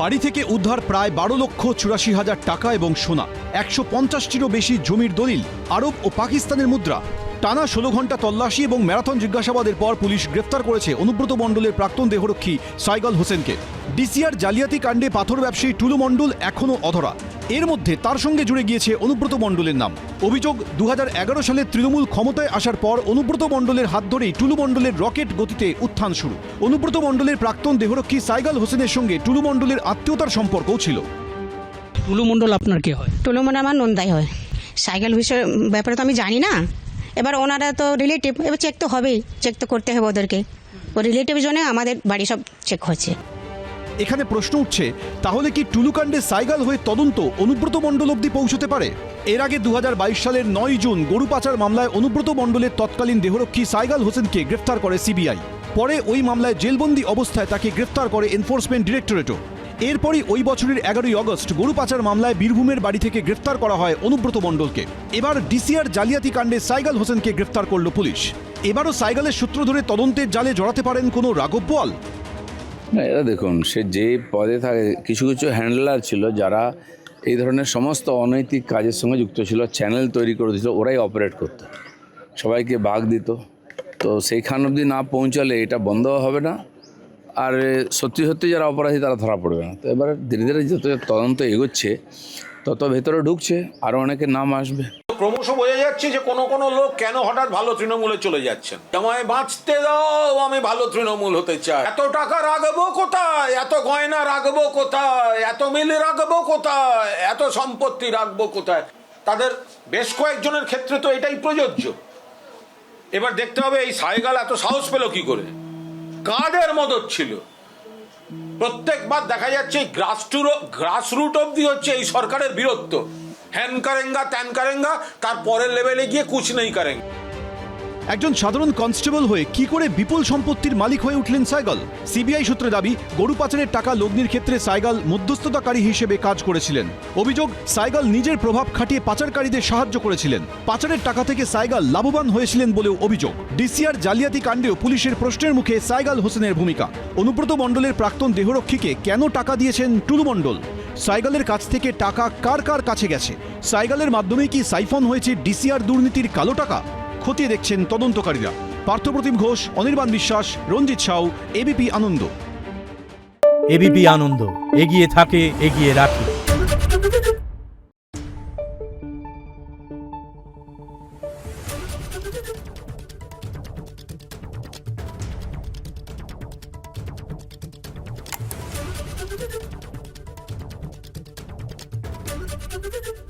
বাড়ি থেকে উদ্ধার প্রায় 12,84,000 টাকা এবং সোনা, 150টিরও বেশি জমির দলিল, আরব ও পাকিস্তানের মুদ্রা। টানা 16 ঘন্টা তল্লাশি এবং ম্যারাথন জিজ্ঞাসাবাদের পর পুলিশ গ্রেফতার করেছে অনুব্রত মণ্ডলের প্রাক্তন দেহরক্ষী সাইগাল হোসেনকে। ডিসিআর জালিয়াতি কাণ্ডে পাথর ব্যবসায়ী টুলু মণ্ডল এখনও অধরা। এর মধ্যে তার সঙ্গে জুড়ে গিয়েছে অনুব্রত মণ্ডলের নাম। অভিযোগ, 2011 সালে তৃণমূল ক্ষমতায় আসার পর অনুব্রত মণ্ডলের হাত ধরেই টুলু মণ্ডলের রকেট গতিতে উত্থান শুরু। অনুব্রত মণ্ডলের প্রাক্তন দেহরক্ষী সাইগাল হোসেনের সঙ্গে টুলু মণ্ডলের আত্মীয়তার সম্পর্কও ছিল। টুলু মণ্ডল আপনার কে হয়? টুলু মণ্ডল আমার নন্দাই হয়। সাইকেল বিষয়ের ব্যাপারে তো আমি জানি না, এবার ওনারা তো রিলেটিভ, এবার চেক তো হবেই, চেক তো করতে হবে ওদেরকে। ও রিলেটিভ জন্য আমাদের বাড়ি সব চেক হচ্ছে। এখানে প্রশ্ন উঠছে, তাহলে কি টুলুকাণ্ডে সাইগাল হয়ে তদন্ত অনুব্রত মণ্ডল অবধি পৌঁছতে পারে? এর আগে 2022 সালের 9 জুন গরু পাচার মামলায় অনুব্রত মণ্ডলের তৎকালীন দেহরক্ষী সাইগাল হোসেনকে গ্রেফতার করে সিবিআই। পরে ওই মামলায় জেলবন্দি অবস্থায় তাকে গ্রেফতার করে এনফোর্সমেন্ট ডিরেক্টরেটও। এরপরই ওই বছরের 11ই আগস্ট গরু পাচার মামলায় বীরভূমের বাড়ি থেকে গ্রেফতার করা হয় অনুব্রত মণ্ডলকে। এবার ডিসিআর জালিয়াতি কাণ্ডে সাইগাল হোসেনকে গ্রেফতার করল পুলিশ। এবারও সাইগালের সূত্র ধরে তদন্তের জালে জড়াতে পারেন কোনো রাঘব বোয়াল? না, এরা দেখুন, সে যে পদে থাকে, কিছু কিছু হ্যান্ডলার ছিল যারা এই ধরনের সমস্ত অনৈতিক কাজের সঙ্গে যুক্ত ছিল, চ্যানেল তৈরি করে দিয়েছিল, ওরাই অপারেট করত, সবাইকে ভাগ দিত। তো সেইখান অবধি না পৌঁছালে এটা বন্ধ হবে না, আর সত্যি সত্যি যারা অপরাধী তারা ধরা পড়বে না। তো এবার ধীরে ধীরে যত তদন্ত এগোচ্ছে তত ভেতরে ঢুকছে, আরও অনেকের নাম আসবে। ক্রমশ বোঝা যাচ্ছে যে কোনো কোনো লোক কেন হঠাৎ ভালো তৃণমূলে চলে যাচ্ছেন। আমায় বাঁচতে দাও, আমি ভালো তৃণমূল হতে চাই। এত টাকা রাখবো কোথায়, এত গয়না রাখবো কোথায়, এত মিল রাখবো কোথায়, এত সম্পত্তি রাখবো কোথায়? তাদের বেশ কয়েকজনের ক্ষেত্রে তো এটাই প্রযোজ্য। এবার দেখতে হবে এই সাইগাল এত সাহস পেল কি করে, কাদের মদত ছিল। প্রত্যেকবার দেখা যাচ্ছে গ্রাসরুট অব্দি হচ্ছে এই সরকারের বীরত্ব। হ্যান কারেঙ্গা ত্যান কারেঙ্গা, তার পরের লেভেলে গিয়ে কুছ নেই কারেঙ্গা। একজন সাধারণ কনস্টেবল হয়ে কি করে বিপুল সম্পত্তির মালিক হয়ে উঠলেন সাইগাল? সিবিআই সূত্রে দাবি, গরু পাচারের টাকা লগ্নির ক্ষেত্রে সাইগাল মধ্যস্থতাকারী হিসেবে কাজ করেছিলেন। অভিযোগ, সাইগাল নিজের প্রভাব খাটিয়ে পাচারকারীদের সাহায্য করেছিলেন। পাচারের টাকা থেকে সাইগাল লাভবান হয়েছিলেন বলেও অভিযোগ। ডিসিআর জালিয়াতি কাণ্ডেও পুলিশের প্রশ্নের মুখে সাইগাল হোসেনের ভূমিকা। অনুব্রত মণ্ডলের প্রাক্তন দেহরক্ষীকে কেন টাকা দিয়েছেন টুলু মণ্ডল? সাইগালের কাছ থেকে টাকা কার কার কাছে গেছে? সাইগালের মাধ্যমে কি সাইফন হয়েছে ডিসিআর দুর্নীতির কালো টাকা? খতিয়ে দেখছেন তদন্তকারীরা। পার্থপ্রতিম ঘোষ, অনির্বাণ বিশ্বাস, রঞ্জিত সাউ, এবিপি আনন্দ। এবিপি আনন্দ, এগিয়ে থাকে, এগিয়ে রাখে। Thank you.